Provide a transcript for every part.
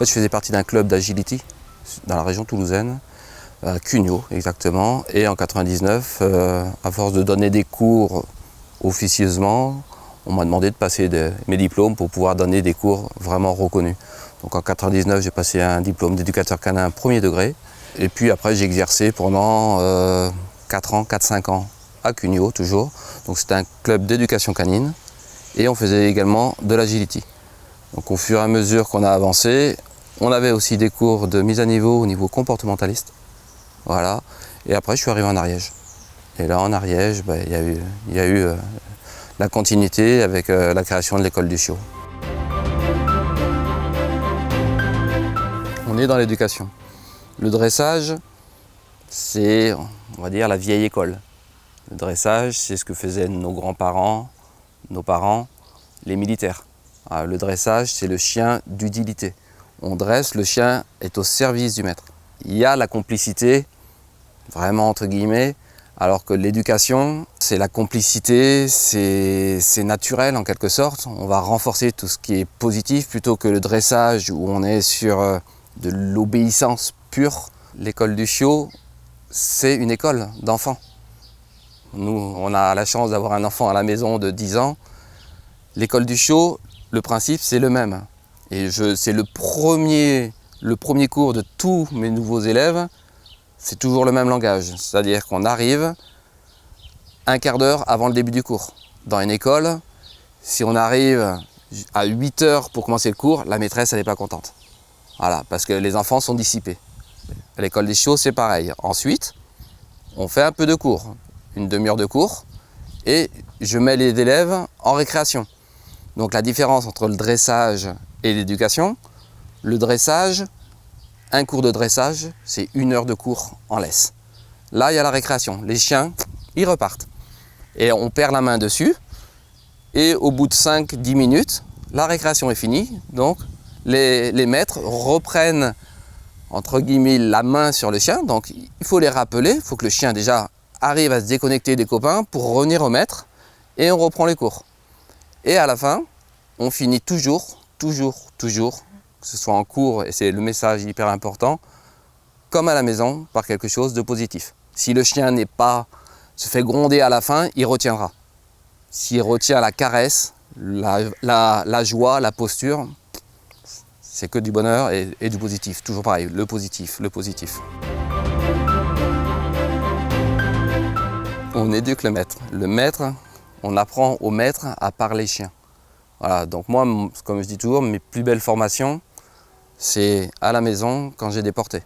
fait, je faisais partie d'un club d'agility dans la région toulousaine, à Cugnaux exactement. Et en 99, à force de donner des cours officieusement, on m'a demandé de passer mes diplômes pour pouvoir donner des cours vraiment reconnus. Donc en 99, j'ai passé un diplôme d'éducateur canin premier degré. Et puis après, j'ai exercé pendant 4-5 ans à Cugnaux toujours. Donc c'était un club d'éducation canine et on faisait également de l'agility. Donc au fur et à mesure qu'on a avancé, on avait aussi des cours de mise à niveau au niveau comportementaliste. Voilà. Et après, je suis arrivé en Ariège. Et là, en Ariège, il y a eu la continuité avec la création de l'école du chiot. On est dans l'éducation. Le dressage, c'est, on va dire, la vieille école. Le dressage, c'est ce que faisaient nos grands-parents, nos parents, les militaires. Alors, le dressage, c'est le chien d'utilité. On dresse, le chien est au service du maître. Il y a la complicité, vraiment entre guillemets, alors que l'éducation, c'est la complicité, c'est naturel en quelque sorte. On va renforcer tout ce qui est positif plutôt que le dressage où on est sur de l'obéissance pure. L'école du chiot, c'est une école d'enfants. Nous, on a la chance d'avoir un enfant à la maison de 10 ans. L'école du chiot, le principe, c'est le même. Et c'est le premier cours de tous mes nouveaux élèves, c'est toujours le même langage. C'est-à-dire qu'on arrive un quart d'heure avant le début du cours. Dans une école, si on arrive à 8 heures pour commencer le cours, la maîtresse, elle n'est pas contente. Voilà, parce que les enfants sont dissipés. À l'école des chiots, c'est pareil. Ensuite, on fait un peu de cours, une demi-heure de cours, et je mets les élèves en récréation. Donc la différence entre le dressage et l'éducation, le dressage, un cours de dressage, c'est 1 heure de cours en laisse. Là, il y a la récréation. Les chiens, ils repartent. Et on perd la main dessus. Et au bout de 5-10 minutes, la récréation est finie. Donc, les maîtres reprennent, entre guillemets, la main sur le chien. Donc, il faut les rappeler. Il faut que le chien, déjà, arrive à se déconnecter des copains pour revenir au maître. Et on reprend les cours. Et à la fin, on finit toujours, que ce soit en cours, et c'est le message hyper important, comme à la maison, par quelque chose de positif. Si le chien se fait gronder à la fin, il retiendra. S'il retient la caresse, la joie, la posture, c'est que du bonheur et du positif. Toujours pareil, le positif. On éduque le maître. Le maître, on apprend au maître à parler chien. Voilà, donc moi, comme je dis toujours, mes plus belles formations, c'est à la maison quand j'ai des portées.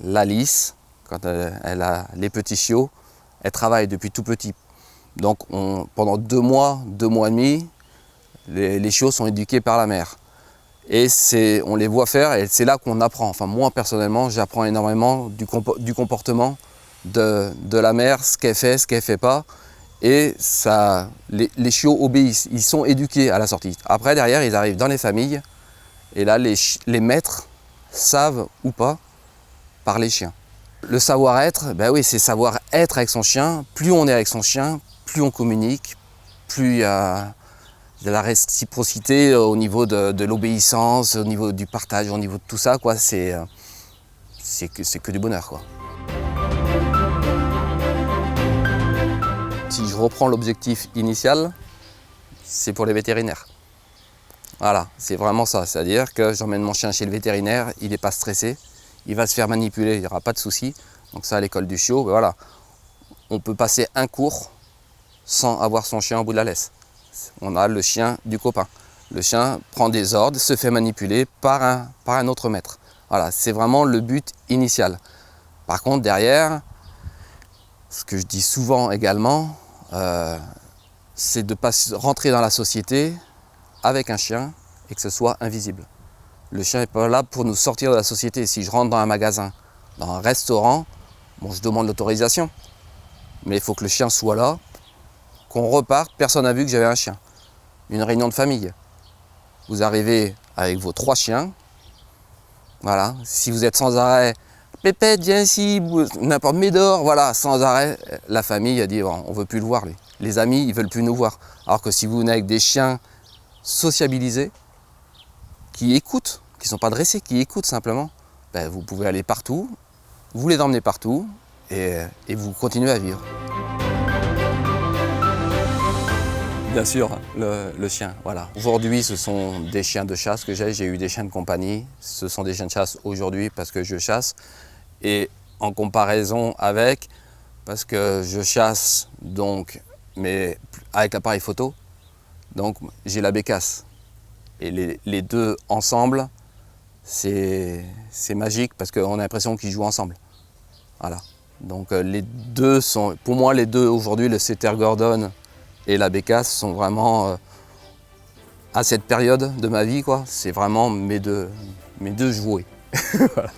L'Alice, quand elle a les petits chiots, elle travaille depuis tout petit. Donc pendant 2 mois et demi, les chiots sont éduqués par la mère. Et on les voit faire et c'est là qu'on apprend. Enfin moi personnellement, j'apprends énormément du comportement de la mère, ce qu'elle fait pas. Et ça, les chiots obéissent, ils sont éduqués à la sortie. Après derrière, ils arrivent dans les familles. Et là, les maîtres savent ou pas parler chien. Le savoir-être, ben oui, c'est savoir être avec son chien. Plus on est avec son chien, plus on communique, plus il y a de la réciprocité au niveau de l'obéissance, au niveau du partage, au niveau de tout ça, quoi. C'est que du bonheur, quoi. Si je reprends l'objectif initial, c'est pour les vétérinaires. Voilà, c'est vraiment ça. C'est-à-dire que j'emmène mon chien chez le vétérinaire, il n'est pas stressé, il va se faire manipuler, il n'y aura pas de souci. Donc ça, à l'école du chiot, ben voilà, on peut passer un cours sans avoir son chien au bout de la laisse. On a le chien du copain. Le chien prend des ordres, se fait manipuler par un autre maître. Voilà, c'est vraiment le but initial. Par contre, derrière, ce que je dis souvent également, c'est de ne pas rentrer dans la société avec un chien et que ce soit invisible. Le chien n'est pas là pour nous sortir de la société. Si je rentre dans un magasin, dans un restaurant, bon, je demande l'autorisation. Mais il faut que le chien soit là, qu'on reparte, personne n'a vu que j'avais un chien. Une réunion de famille. Vous arrivez avec vos 3 chiens. Voilà, si vous êtes sans arrêt, Pépette, viens ici, n'importe, Médor, voilà, sans arrêt, la famille a dit bon, on ne veut plus le voir lui. Les amis, ils ne veulent plus nous voir. Alors que si vous venez avec des chiens sociabilisés, qui écoutent, qui ne sont pas dressés, qui écoutent simplement, ben, vous pouvez aller partout, vous les emmenez partout et vous continuez à vivre. Bien sûr, le chien, voilà. Aujourd'hui, ce sont des chiens de chasse que j'ai eu des chiens de compagnie. Ce sont des chiens de chasse aujourd'hui parce que je chasse. Et en comparaison avec, parce que je chasse donc, mais avec l'appareil photo, donc j'ai la bécasse. Et les deux ensemble, c'est magique parce qu'on a l'impression qu'ils jouent ensemble. Voilà. Donc les deux sont, pour moi les deux aujourd'hui, le setter Gordon et la bécasse sont vraiment, à cette période de ma vie, quoi, c'est vraiment mes deux jouets. Voilà.